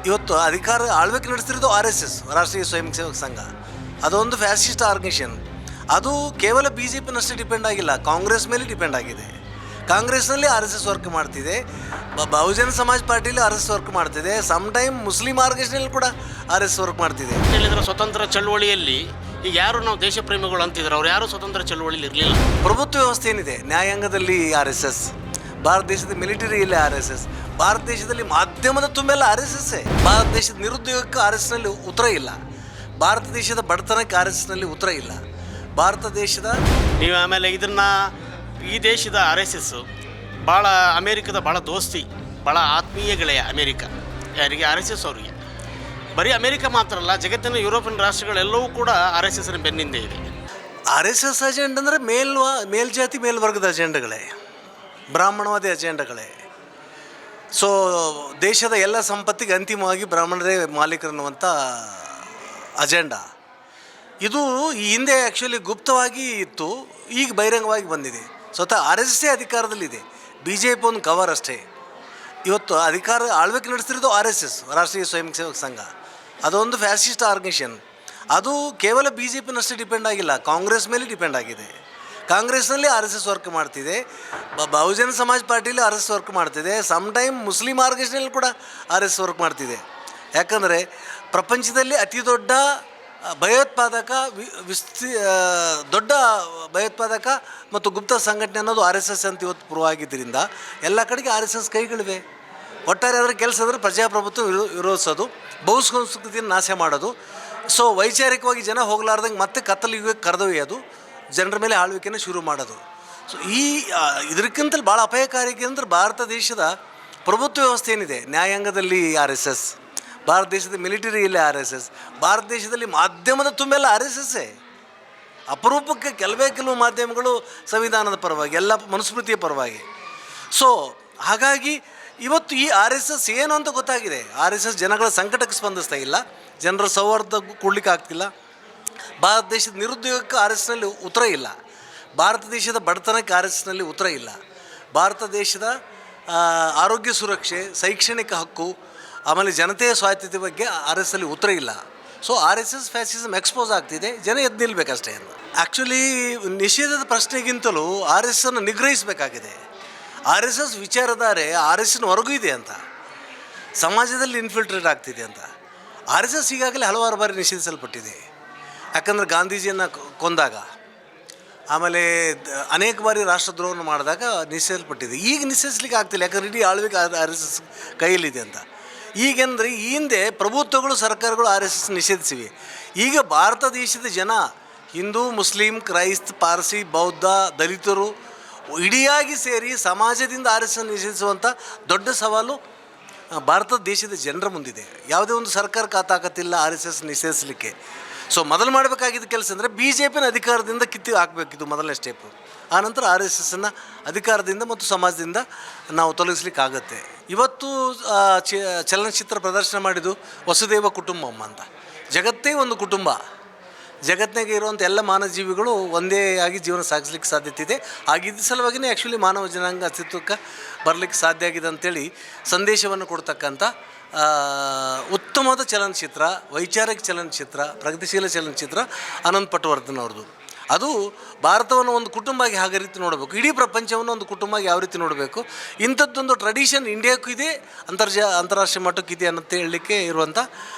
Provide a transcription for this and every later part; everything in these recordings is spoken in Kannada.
ಇವತ್ತು ಅಧಿಕಾರ ಆಳ್ವಿಕೆ ನಡೆಸ್ತಿರೋದು RSS, ರಾಷ್ಟ್ರೀಯ ಸ್ವಯಂ ಸೇವಕ ಸಂಘ. ಅದೊಂದು ಫ್ಯಾಸಿಸ್ಟ್ ಆರ್ಗನೈಸೇಷನ್. ಅದು ಕೇವಲ BJPನಷ್ಟೇ ಡಿಪೆಂಡ್ ಆಗಿಲ್ಲ, ಕಾಂಗ್ರೆಸ್ ಮೇಲೆ ಡಿಪೆಂಡ್ ಆಗಿದೆ. ಕಾಂಗ್ರೆಸ್ನಲ್ಲಿ RSS ವರ್ಕ್ ಮಾಡ್ತಿದೆ, ಬಹುಜನ ಸಮಾಜ್ ಪಾರ್ಟಿಲಿ RSS ವರ್ಕ್ ಮಾಡ್ತಿದೆ, ಸಮ್ ಟೈಮ್ ಮುಸ್ಲಿಂ ಆರ್ಗನೈಸೇಷನಲ್ಲಿ ಕೂಡ RSS ವರ್ಕ್ ಮಾಡ್ತಿದೆ. ಹೇಳಿದ್ರೆ ಸ್ವತಂತ್ರ ಚಳುವಳಿಯಲ್ಲಿ ಈಗ ಯಾರು ನಾವು ದೇಶ ಪ್ರೇಮಿಗಳು ಅಂತಿದ್ರು, ಅವ್ರು ಯಾರು ಸ್ವತಂತ್ರ ಚಳುವಳಿಯಲ್ಲಿ ಇರಲಿಲ್ಲ. ಪ್ರಭುತ್ವ ವ್ಯವಸ್ಥೆ ಏನಿದೆ, ನ್ಯಾಯಾಂಗದಲ್ಲಿ RSS, ಭಾರತ ದೇಶದ ಮಿಲಿಟರಿಯಲ್ಲಿ RSS, ಭಾರತ ದೇಶದಲ್ಲಿ ಮಾಧ್ಯಮದ ತುಂಬೆಲ್ಲ RSS. ಭಾರತ ದೇಶದ ನಿರುದ್ಯೋಗಕ್ಕೆ RSSನಲ್ಲಿ ಉತ್ತರ ಇಲ್ಲ, ಭಾರತ ದೇಶದ ಬಡತನಕ್ಕೆ RSSನಲ್ಲಿ ಉತ್ತರ ಇಲ್ಲ. ಭಾರತ ದೇಶದ ನೀವು ಆಮೇಲೆ ಈ ದೇಶದ RSS ಭಾಳ ಅಮೇರಿಕದ ಭಾಳ ದೋಸ್ತಿ, ಭಾಳ ಆತ್ಮೀಯ ಗೆಳೆಯ ಅಮೇರಿಕ. ಯಾರಿಗೆ? RSS ಅವರಿಗೆ. ಬರೀ ಅಮೇರಿಕ ಮಾತ್ರ ಅಲ್ಲ, ಜಗತ್ತಿನ ಯುರೋಪಿಯನ್ ರಾಷ್ಟ್ರಗಳೆಲ್ಲವೂ ಕೂಡ RSSನ ಬೆನ್ನಿಂದೆ ಇದೆ. RSS ಅಜೆಂಡ ಅಂದರೆ ಮೇಲ್ಜಾತಿ ಮೇಲ್ವರ್ಗದ ಅಜೆಂಡಗಳೇ, ಬ್ರಾಹ್ಮಣವಾದಿ ಅಜೆಂಡಗಳೇ. ಸೊ ದೇಶದ ಎಲ್ಲ ಸಂಪತ್ತಿಗೆ ಅಂತಿಮವಾಗಿ ಬ್ರಾಹ್ಮಣರೇ ಮಾಲೀಕರನ್ನುವಂಥ ಅಜೆಂಡಾ ಇದು. ಈ ಹಿಂದೆ ಆ್ಯಕ್ಚುಲಿ ಗುಪ್ತವಾಗಿ ಇತ್ತು, ಈಗ ಬಹಿರಂಗವಾಗಿ ಬಂದಿದೆ. ಸ್ವತಃ RSS ಅಧಿಕಾರದಲ್ಲಿದೆ, BJP ಒಂದು ಕವರ್ ಅಷ್ಟೇ. ಇವತ್ತು ಅಧಿಕಾರ ಆಳ್ವಿಕೆ ನಡೆಸ್ತಿರೋದು RSS, ರಾಷ್ಟ್ರೀಯ ಸ್ವಯಂ ಸೇವಕ ಸಂಘ. ಅದೊಂದು ಫ್ಯಾಸಿಸ್ಟ್ ಆರ್ಗನೈಸೇಷನ್. ಅದು ಕೇವಲ BJPನಷ್ಟೇ ಡಿಪೆಂಡ್ ಆಗಿಲ್ಲ, ಕಾಂಗ್ರೆಸ್ ಮೇಲೆ ಡಿಪೆಂಡ್ ಆಗಿದೆ. ಕಾಂಗ್ರೆಸ್ನಲ್ಲಿ RSS ವರ್ಕ್ ಮಾಡ್ತಿದೆ, ಬಹುಜನ ಸಮಾಜ್ ಪಾರ್ಟಿಲಿ RSS ವರ್ಕ್ ಮಾಡ್ತಿದೆ, ಸಮ್ ಟೈಮ್ ಮುಸ್ಲಿಂ ಆರ್ಗನೈಸೇಷನಲ್ಲಿ ಕೂಡ RSS ವರ್ಕ್ ಮಾಡ್ತಿದೆ. ಯಾಕಂದರೆ ಪ್ರಪಂಚದಲ್ಲಿ ಅತಿ ದೊಡ್ಡ ಭಯೋತ್ಪಾದಕ ದೊಡ್ಡ ಭಯೋತ್ಪಾದಕ ಮತ್ತು ಗುಪ್ತ ಸಂಘಟನೆ ಅನ್ನೋದು RSS ಅಂತ ಇವತ್ತು ಪ್ರೂವ್ ಆಗಿದ್ದರಿಂದ ಎಲ್ಲ ಕಡೆಗೆ RSS ಕೈಗಳಿವೆ. ಒಟ್ಟಾರೆ ಅದರ ಕೆಲಸ ಅಂದರೆ ಪ್ರಜಾಪ್ರಭುತ್ವ ವಿರೋಧಿಸೋದು, ಬಹುಸಂಸ್ಕೃತಿಯನ್ನು ನಾಶ ಮಾಡೋದು. ಸೊ ವೈಚಾರಿಕವಾಗಿ ಜನ ಹೋಗಲಾರ್ದಂಗೆ ಮತ್ತೆ ಕತ್ತಲು ಯುಗಕ್ಕೆ ಕರೆದೊಯ್ಯೋದು, ಜನರ ಮೇಲೆ ಆಳ್ವಿಕೆಯನ್ನು ಶುರು ಮಾಡೋದು. ಸೊ ಇದಕ್ಕಿಂತಲೂ ಭಾಳ ಅಪಾಯಕಾರಿ ಅಂದರೆ ಭಾರತ ದೇಶದ ಪ್ರಭುತ್ವ ವ್ಯವಸ್ಥೆ ಏನಿದೆ, ನ್ಯಾಯಾಂಗದಲ್ಲಿ RSS, ಭಾರತ ದೇಶದ ಮಿಲಿಟರಿಯಲ್ಲಿ RSS, ಭಾರತ ದೇಶದಲ್ಲಿ ಮಾಧ್ಯಮದ ತುಂಬೆಲ್ಲ RSSೇ. ಅಪರೂಪಕ್ಕೆ ಕೆಲವು ಮಾಧ್ಯಮಗಳು ಸಂವಿಧಾನದ ಪರವಾಗಿ, ಎಲ್ಲ ಮನುಸ್ಮೃತಿಯ ಪರವಾಗಿ. ಸೊ ಹಾಗಾಗಿ ಇವತ್ತು ಈ RSS ಏನು ಅಂತ ಗೊತ್ತಾಗಿದೆ. RSS ಜನಗಳ ಸಂಕಟಕ್ಕೆ ಸ್ಪಂದಿಸ್ತಾ ಇಲ್ಲ, ಜನರ ಸೌಹಾರ್ದ ಕೊಡಲಿಕ್ಕೆ ಆಗ್ತಿಲ್ಲ. ಭಾರತ ದೇಶದ ನಿರುದ್ಯೋಗಕ್ಕೆ RSSನಲ್ಲಿ ಉತ್ತರ ಇಲ್ಲ, ಭಾರತ ದೇಶದ ಬಡತನಕ್ಕೆ RSSನಲ್ಲಿ ಉತ್ತರ ಇಲ್ಲ, ಭಾರತ ದೇಶದ ಆರೋಗ್ಯ ಸುರಕ್ಷೆ, ಶೈಕ್ಷಣಿಕ ಹಕ್ಕು, ಆಮೇಲೆ ಜನತೆಯ ಸ್ವಾಯತ್ತತೆ ಬಗ್ಗೆ RSSನಲ್ಲಿ ಉತ್ತರ ಇಲ್ಲ. ಸೊ RSS ಫ್ಯಾಸಿಸಮ್ ಎಕ್ಸ್ಪೋಸ್ ಆಗ್ತಿದೆ, ಜನ ಎದ್ದು ನಿಲ್ಲಬೇಕಷ್ಟೇ ಅಂತ. ಆ್ಯಕ್ಚುಲಿ ನಿಷೇಧದ ಪ್ರಶ್ನೆಗಿಂತಲೂ RSSನ್ನು ನಿಗ್ರಹಿಸಬೇಕಾಗಿದೆ. RSS ವಿಚಾರಧಾರೆ RSSನ ಹೊರಗೂ ಇದೆ ಅಂತ, ಸಮಾಜದಲ್ಲಿ ಇನ್ಫಿಲ್ಟ್ರೇಟ್ ಆಗ್ತಿದೆ ಅಂತ. RSS ಈಗಾಗಲೇ ಹಲವಾರು ಬಾರಿ ನಿಷೇಧಿಸಲ್ಪಟ್ಟಿದೆ. ಯಾಕಂದರೆ ಗಾಂಧೀಜಿಯನ್ನು ಕೊಂದಾಗ, ಆಮೇಲೆ ಅನೇಕ ಬಾರಿ ರಾಷ್ಟ್ರದ್ರೋಹವನ್ನು ಮಾಡಿದಾಗ ನಿಷೇಧಿಸಲ್ಪಟ್ಟಿದೆ. ಈಗ ನಿಷೇಧಿಸಲಿಕ್ಕೆ ಆಗ್ತಿಲ್ಲ, ಯಾಕಂದರೆ ಇಡೀ ಆಳ್ವಿಕೆ RSS ಕೈಯಲ್ಲಿದೆ ಅಂತ. ಈಗೆಂದರೆ ಈ ಹಿಂದೆ ಪ್ರಭುತ್ವಗಳು, ಸರ್ಕಾರಗಳು RSS ನಿಷೇಧಿಸಿವೆ. ಈಗ ಭಾರತ ದೇಶದ ಜನ, ಹಿಂದೂ, ಮುಸ್ಲಿಂ, ಕ್ರೈಸ್ತ, ಪಾರ್ಸಿ, ಬೌದ್ಧ, ದಲಿತರು ಇಡಿಯಾಗಿ ಸೇರಿ ಸಮಾಜದಿಂದ RSS ನಿಷೇಧಿಸುವಂಥ ದೊಡ್ಡ ಸವಾಲು ಭಾರತ ದೇಶದ ಜನರ ಮುಂದಿದೆ. ಯಾವುದೇ ಒಂದು ಸರ್ಕಾರಕ್ಕೆ ತಾಕತ್ತಿಲ್ಲ RSS ನಿಷೇಧಿಸಲಿಕ್ಕೆ. ಸೊ ಮೊದಲು ಮಾಡಬೇಕಾಗಿದ್ದ ಕೆಲಸ ಅಂದರೆ BJPನ ಅಧಿಕಾರದಿಂದ ಕಿತ್ತಿ ಹಾಕಬೇಕಿದ್ದು ಮೊದಲನೇ ಸ್ಟೆಪ್ಪು. ಆನಂತರ RSSನ್ನು ಅಧಿಕಾರದಿಂದ ಮತ್ತು ಸಮಾಜದಿಂದ ನಾವು ತೊಲಗಿಸ್ಲಿಕ್ಕಾಗತ್ತೆ. ಇವತ್ತು ಚಲನಚಿತ್ರ ಪ್ರದರ್ಶನ ಮಾಡಿದ್ದು ವಸುದೈವ ಕುಟುಂಬಂ ಅಂತ. ಜಗತ್ತೇ ಒಂದು ಕುಟುಂಬ, ಜಗತ್ತಿನಾಗೆ ಇರುವಂಥ ಎಲ್ಲ ಮಾನವ ಜೀವಿಗಳು ಒಂದೇ ಆಗಿ ಜೀವನ ಸಾಗಿಸ್ಲಿಕ್ಕೆ ಸಾಧ್ಯತೆ ಇದೆ. ಆಗಿದ್ದ ಸಲುವಾಗಿಯೇ ಆ್ಯಕ್ಚುಲಿ ಮಾನವ ಜನಾಂಗ ಅಸ್ತಿತ್ವಕ್ಕೆ ಬರಲಿಕ್ಕೆ ಸಾಧ್ಯ ಆಗಿದೆ ಅಂಥೇಳಿ ಸಂದೇಶವನ್ನು ಕೊಡ್ತಕ್ಕಂಥ ಉತ್ತಮವಾದ ಚಲನಚಿತ್ರ, ವೈಚಾರಿಕ ಚಲನಚಿತ್ರ, ಪ್ರಗತಿಶೀಲ ಚಲನಚಿತ್ರ ಅನಂತ್ ಪಟವರ್ಧನ್ ಅವ್ರದ್ದು. ಅದು ಭಾರತವನ್ನು ಒಂದು ಕುಟುಂಬ ಆಗಿ ಯಾವ ರೀತಿ ನೋಡಬೇಕು, ಇಡೀ ಪ್ರಪಂಚವನ್ನು ಒಂದು ಕುಟುಂಬ ಆಗಿ ಯಾವ ರೀತಿ ನೋಡಬೇಕು, ಇಂಥದ್ದೊಂದು ಟ್ರೆಡಿಷನ್ ಇಂಡಿಯಾಕ್ಕೂ ಇದೆ, ಅಂತಾರಾಷ್ಟ್ರೀಯ ಮಟ್ಟಕ್ಕೂ ಇದೆ ಅನ್ನೋದು ಹೇಳಲಿಕ್ಕೆ ಇರುವಂಥ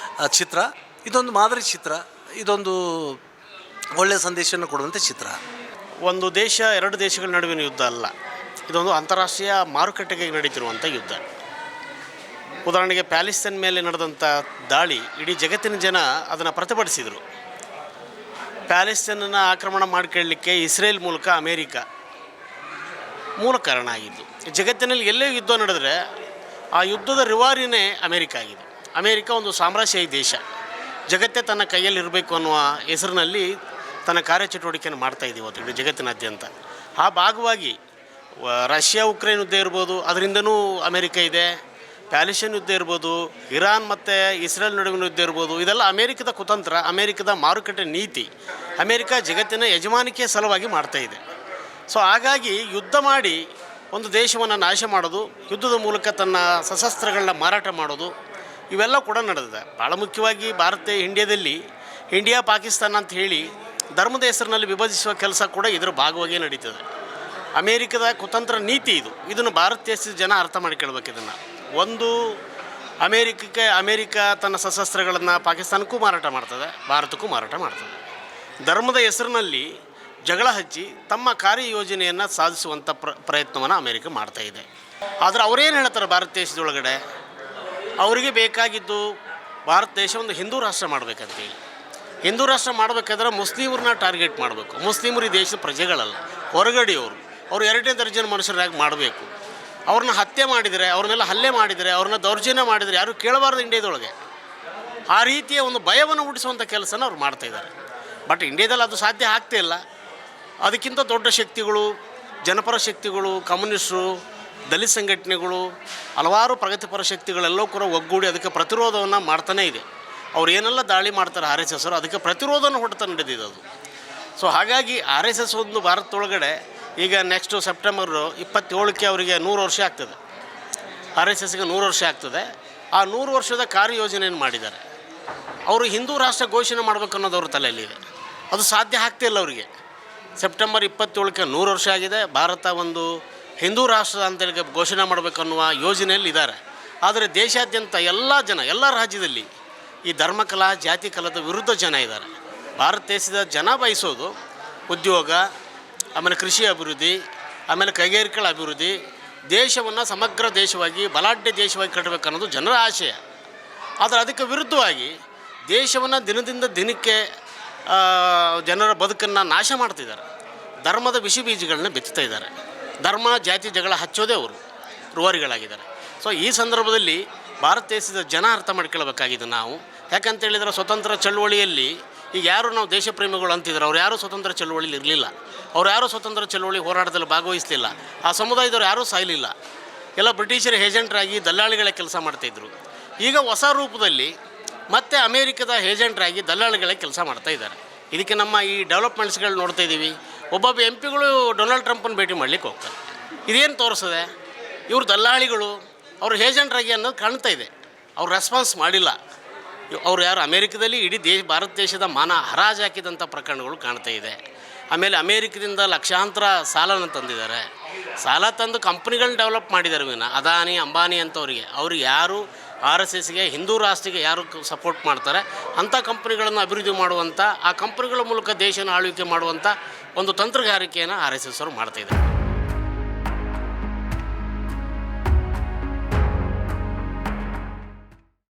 ಚಿತ್ರ. ಇದೊಂದು ಮಾದರಿ ಚಿತ್ರ, ಇದೊಂದು ಒಳ್ಳೆಯ ಸಂದೇಶವನ್ನು ಕೊಡುವಂಥ ಚಿತ್ರ. ಒಂದು ದೇಶ, ಎರಡು ದೇಶಗಳ ನಡುವಿನ ಯುದ್ಧ ಅಲ್ಲ, ಇದೊಂದು ಅಂತಾರಾಷ್ಟ್ರೀಯ ಮಾರುಕಟ್ಟೆಗೆ ನಡೀತಿರುವಂಥ ಯುದ್ಧ. ಉದಾಹರಣೆಗೆ ಪ್ಯಾಲೆಸ್ತೈನ್ ಮೇಲೆ ನಡೆದಂಥ ದಾಳಿ ಇಡೀ ಜಗತ್ತಿನ ಜನ ಅದನ್ನು ಪ್ರತಿಭಟಿಸಿದರು. ಪ್ಯಾಲೆಸ್ತೈನನ್ನು ಆಕ್ರಮಣ ಮಾಡಿಕೊಳ್ಳಲಿಕ್ಕೆ ಇಸ್ರೇಲ್ ಮೂಲಕ ಅಮೇರಿಕ ಮೂಲ ಕಾರಣ ಆಗಿದ್ದು. ಜಗತ್ತಿನಲ್ಲಿ ಎಲ್ಲೇ ಯುದ್ಧ ನಡೆದರೆ ಆ ಯುದ್ಧದ ರಿವಾರಿನೇ ಅಮೇರಿಕ ಆಗಿದೆ. ಅಮೇರಿಕ ಒಂದು ಸಾಮ್ರಾಜ್ಯಶಾಹಿ ದೇಶ, ಜಗತ್ತೇ ತನ್ನ ಕೈಯಲ್ಲಿರಬೇಕು ಅನ್ನುವ ಹೆಸರಿನಲ್ಲಿ ತನ್ನ ಕಾರ್ಯಚಟುವಟಿಕೆಯನ್ನು ಮಾಡ್ತಾಯಿದೆ ಇವತ್ತು ಇಡೀ ಜಗತ್ತಿನಾದ್ಯಂತ. ಆ ಭಾಗವಾಗಿ ರಷ್ಯಾ ಉಕ್ರೇನ್ ಯುದ್ಧ ಇರ್ಬೋದು, ಅದರಿಂದನೂ ಅಮೇರಿಕ ಇದೆ. ಪ್ಯಾಲೆಸ್ತೈನ್ ಯುದ್ಧ ಇರ್ಬೋದು, ಇರಾನ್ ಮತ್ತು ಇಸ್ರೇಲ್ ನಡುವಿನ ಯುದ್ಧ ಇರ್ಬೋದು, ಇದೆಲ್ಲ ಅಮೇರಿಕದ ಕುತಂತ್ರ, ಅಮೇರಿಕದ ಮಾರುಕಟ್ಟೆ ನೀತಿ. ಅಮೇರಿಕ ಜಗತ್ತಿನ ಯಜಮಾನಿಕೆಯ ಸಲುವಾಗಿ ಮಾಡ್ತಾಯಿದೆ. ಸೊ ಹಾಗಾಗಿ ಯುದ್ಧ ಮಾಡಿ ಒಂದು ದೇಶವನ್ನು ನಾಶ ಮಾಡೋದು, ಯುದ್ಧದ ಮೂಲಕ ತನ್ನ ಸಶಸ್ತ್ರಗಳನ್ನ ಮಾರಾಟ ಮಾಡೋದು, ಇವೆಲ್ಲ ಕೂಡ ನಡೆದಿದೆ. ಭಾಳ ಮುಖ್ಯವಾಗಿ ಇಂಡಿಯಾದಲ್ಲಿ ಇಂಡಿಯಾ ಪಾಕಿಸ್ತಾನ ಅಂತ ಹೇಳಿ ಧರ್ಮದ ಹೆಸರಿನಲ್ಲಿ ವಿಭಜಿಸುವ ಕೆಲಸ ಕೂಡ ಇದರ ಭಾಗವಾಗಿ ನಡೀತದೆ. ಅಮೇರಿಕದ ಕುತಂತ್ರ ನೀತಿ ಇದನ್ನು ಭಾರತ ದೇಶದ ಜನ ಅರ್ಥ ಮಾಡಿಕೊಳ್ಬೇಕು. ಇದನ್ನು ಒಂದು, ಅಮೇರಿಕ ತನ್ನ ಸಶಸ್ತ್ರಗಳನ್ನು ಪಾಕಿಸ್ತಾನಕ್ಕೂ ಮಾರಾಟ ಮಾಡ್ತದೆ, ಭಾರತಕ್ಕೂ ಮಾರಾಟ ಮಾಡ್ತದೆ. ಧರ್ಮದ ಹೆಸರಿನಲ್ಲಿ ಜಗಳ ಹಚ್ಚಿ ತಮ್ಮ ಕಾರ್ಯಯೋಜನೆಯನ್ನು ಸಾಧಿಸುವಂಥ ಪ್ರಯತ್ನವನ್ನು ಅಮೇರಿಕ ಮಾಡ್ತಾಯಿದೆ. ಆದರೆ ಅವರೇನು ಹೇಳ್ತಾರೆ, ಭಾರತ ದೇಶದೊಳಗಡೆ ಅವರಿಗೆ ಬೇಕಾಗಿದ್ದು ಭಾರತ ದೇಶ ಒಂದು ಹಿಂದೂ ರಾಷ್ಟ್ರ ಮಾಡಬೇಕಂತೇಳಿ. ಹಿಂದೂ ರಾಷ್ಟ್ರ ಮಾಡಬೇಕಾದ್ರೆ ಮುಸ್ಲಿಮರನ್ನ ಟಾರ್ಗೆಟ್ ಮಾಡಬೇಕು. ಮುಸ್ಲಿಮರು ಈ ದೇಶದ ಪ್ರಜೆಗಳಲ್ಲ, ಹೊರಗಡೆಯವರು. ಅವರು 2ನೇ ದರ್ಜೆನ ಮನುಷ್ಯರಾಗಿ ಮಾಡಬೇಕು. ಅವ್ರನ್ನ ಹತ್ಯೆ ಮಾಡಿದರೆ, ಅವ್ರ ಮೇಲೆ ಹಲ್ಲೆ ಮಾಡಿದರೆ, ಅವ್ರನ್ನ ದೌರ್ಜನ್ಯ ಮಾಡಿದರೆ ಯಾರೂ ಕೇಳಬಾರ್ದು ಇಂಡಿಯಾದೊಳಗೆ. ಆ ರೀತಿಯ ಒಂದು ಭಯವನ್ನು ಹುಟ್ಟಿಸುವಂಥ ಕೆಲಸನ ಅವ್ರು ಮಾಡ್ತಾಯಿದ್ದಾರೆ. ಬಟ್ ಇಂಡಿಯಾದಲ್ಲಿ ಅದು ಸಾಧ್ಯ ಆಗ್ತಾಯಿಲ್ಲ. ಅದಕ್ಕಿಂತ ದೊಡ್ಡ ಶಕ್ತಿಗಳು, ಜನಪರ ಶಕ್ತಿಗಳು, ಕಮ್ಯುನಿಸ್ಟರು, ದಲಿತ ಸಂಘಟನೆಗಳು, ಹಲವಾರು ಪ್ರಗತಿಪರ ಶಕ್ತಿಗಳೆಲ್ಲವೂ ಕೂಡ ಒಗ್ಗೂಡಿ ಅದಕ್ಕೆ ಪ್ರತಿರೋಧವನ್ನು ಮಾಡ್ತಾನೇ ಇದೆ. ಅವ್ರು ಏನೆಲ್ಲ ದಾಳಿ ಮಾಡ್ತಾರೆ RSS ಅವರು, ಅದಕ್ಕೆ ಪ್ರತಿರೋಧನ ಹೊಡ್ತಾ ನಡೆದಿದೆ ಅದು. ಸೊ ಹಾಗಾಗಿ RSS ಒಂದು ಭಾರತದೊಳಗಡೆ ಈಗ ನೆಕ್ಸ್ಟು ಸೆಪ್ಟೆಂಬರ್ 27ಕ್ಕೆ ಅವರಿಗೆ 100 ವರ್ಷ ಆಗ್ತದೆ. RSSಗೆ 100 ವರ್ಷ ಆಗ್ತದೆ. ಆ 100 ವರ್ಷದ ಕಾರ್ಯಯೋಜನೆಯನ್ನು ಮಾಡಿದ್ದಾರೆ. ಅವರು ಹಿಂದೂ ರಾಷ್ಟ್ರ ಘೋಷಣೆ ಮಾಡಬೇಕು ಅನ್ನೋದು ಅವ್ರ ತಲೆಯಲ್ಲಿದೆ. ಅದು ಸಾಧ್ಯ ಆಗ್ತಿಲ್ಲ ಅವರಿಗೆ. ಸೆಪ್ಟೆಂಬರ್ 27ಕ್ಕೆ 100 ವರ್ಷ ಆಗಿದೆ. ಭಾರತ ಒಂದು ಹಿಂದೂ ರಾಷ್ಟ್ರ ಅಂತೇಳಿ ಘೋಷಣೆ ಮಾಡಬೇಕನ್ನುವ ಯೋಜನೆಯಲ್ಲಿ ಇದ್ದಾರೆ. ಆದರೆ ದೇಶಾದ್ಯಂತ ಎಲ್ಲ ರಾಜ್ಯದಲ್ಲಿ ಈ ಧರ್ಮಕಲಾ ಜಾತಿ ಕಲದ ವಿರುದ್ಧ ಜನ ಇದ್ದಾರೆ. ಭಾರತ ದೇಶದ ಜನ ಬಯಸೋದು ಉದ್ಯೋಗ, ಆಮೇಲೆ ಕೃಷಿ ಅಭಿವೃದ್ಧಿ, ಆಮೇಲೆ ಕೈಗಾರಿಕೆಗಳ ಅಭಿವೃದ್ಧಿ, ದೇಶವನ್ನು ಸಮಗ್ರ ದೇಶವಾಗಿ ಬಲಾಢ್ಯ ದೇಶವಾಗಿ ಕಟ್ಟಬೇಕನ್ನೋದು ಜನರ ಆಶಯ. ಆದರೆ ಅದಕ್ಕೆ ವಿರುದ್ಧವಾಗಿ ದೇಶವನ್ನು ದಿನದಿಂದ ದಿನಕ್ಕೆ ಜನರ ಬದುಕನ್ನು ನಾಶ ಮಾಡ್ತಿದ್ದಾರೆ. ಧರ್ಮದ ವಿಷ ಬೀಜಗಳನ್ನ ಬಿತ್ತುತ್ತಾ ಇದ್ದಾರೆ. ಧರ್ಮ ಜಾತಿ ಜಗಳ ಹಚ್ಚೋದೇ ಅವರು ರೂವಾರಿಗಳಾಗಿದ್ದಾರೆ. ಸೊ ಈ ಸಂದರ್ಭದಲ್ಲಿ ಭಾರತ ದೇಶದ ಜನ ಅರ್ಥ ಮಾಡ್ಕೊಳ್ಬೇಕಾಗಿದೆ ನಾವು. ಯಾಕಂತೇಳಿದರೆ ಸ್ವತಂತ್ರ ಚಳುವಳಿಯಲ್ಲಿ ಈಗ ಯಾರು ನಾವು ದೇಶ ಪ್ರೇಮಿಗಳು ಅಂತಿದ್ರು, ಅವ್ರು ಯಾರೂ ಸ್ವತಂತ್ರ ಚಳುವಳಿಲಿ ಇರಲಿಲ್ಲ. ಅವ್ರು ಯಾರೂ ಸ್ವತಂತ್ರ ಚಳುವಳಿ ಹೋರಾಟದಲ್ಲಿ ಭಾಗವಹಿಸಲಿಲ್ಲ. ಆ ಸಮುದಾಯದವ್ರು ಯಾರೂ ಸಾಯಲಿಲ್ಲ. ಎಲ್ಲ ಬ್ರಿಟಿಷರ ಏಜೆಂಟ್ರಾಗಿ ದಲ್ಲಾಳಿಗಳ ಕೆಲಸ ಮಾಡ್ತಾಯಿದ್ರು. ಈಗ ಹೊಸ ರೂಪದಲ್ಲಿ ಮತ್ತೆ ಅಮೇರಿಕದ ಏಜೆಂಟ್ರಾಗಿ ದಲ್ಲಾಳಿಗಳ ಕೆಲಸ ಮಾಡ್ತಾಯಿದ್ದಾರೆ. ಇದಕ್ಕೆ ನಮ್ಮ ಈ ಡೆವಲಪ್ಮೆಂಟ್ಸ್ಗಳು ನೋಡ್ತಾ ಇದ್ದೀವಿ. ಒಬ್ಬೊಬ್ಬ MP ಡೊನಾಲ್ಡ್ ಟ್ರಂಪನ್ನು ಭೇಟಿ ಮಾಡಲಿಕ್ಕೆ ಹೋಗ್ತಾರೆ. ಇದೇನು ತೋರಿಸ್ತದೆ? ಇವರು ದಲ್ಲಾಳಿಗಳು, ಅವರು ಏಜೆಂಟ್ರಾಗಿ ಅನ್ನೋದು ಕಾಣ್ತಾ ಇದೆ. ಅವ್ರು ರೆಸ್ಪಾನ್ಸ್ ಮಾಡಿಲ್ಲ. ಅವ್ರು ಯಾರು ಅಮೇರಿಕದಲ್ಲಿ ಇಡೀ ಭಾರತ ದೇಶದ ಮಾನ ಹರಾಜು ಹಾಕಿದಂಥ ಪ್ರಕರಣಗಳು ಕಾಣ್ತಾ ಇದೆ. ಆಮೇಲೆ ಅಮೇರಿಕದಿಂದ ಲಕ್ಷಾಂತರ ಸಾಲನ ತಂದಿದ್ದಾರೆ. ಸಾಲ ತಂದು ಕಂಪ್ನಿಗಳನ್ನ ಡೆವಲಪ್ ಮಾಡಿದ್ದಾರೆ. ಅದಾನಿ ಅಂಬಾನಿ ಅಂತವ್ರಿಗೆ, ಅವ್ರಿಗೆ ಯಾರು RSSಗೆ ಹಿಂದೂ ರಾಷ್ಟ್ರಕ್ಕೆ ಯಾರು ಸಪೋರ್ಟ್ ಮಾಡ್ತಾರೆ ಅಂಥ ಕಂಪ್ನಿಗಳನ್ನು ಅಭಿವೃದ್ಧಿ ಮಾಡುವಂಥ, ಆ ಕಂಪ್ನಿಗಳ ಮೂಲಕ ದೇಶನ ಆಳ್ವಿಕೆ ಮಾಡುವಂಥ ಒಂದು ತಂತ್ರಗಾರಿಕೆಯನ್ನು RSS ಅವರು ಮಾಡ್ತಾಯಿದ್ದಾರೆ.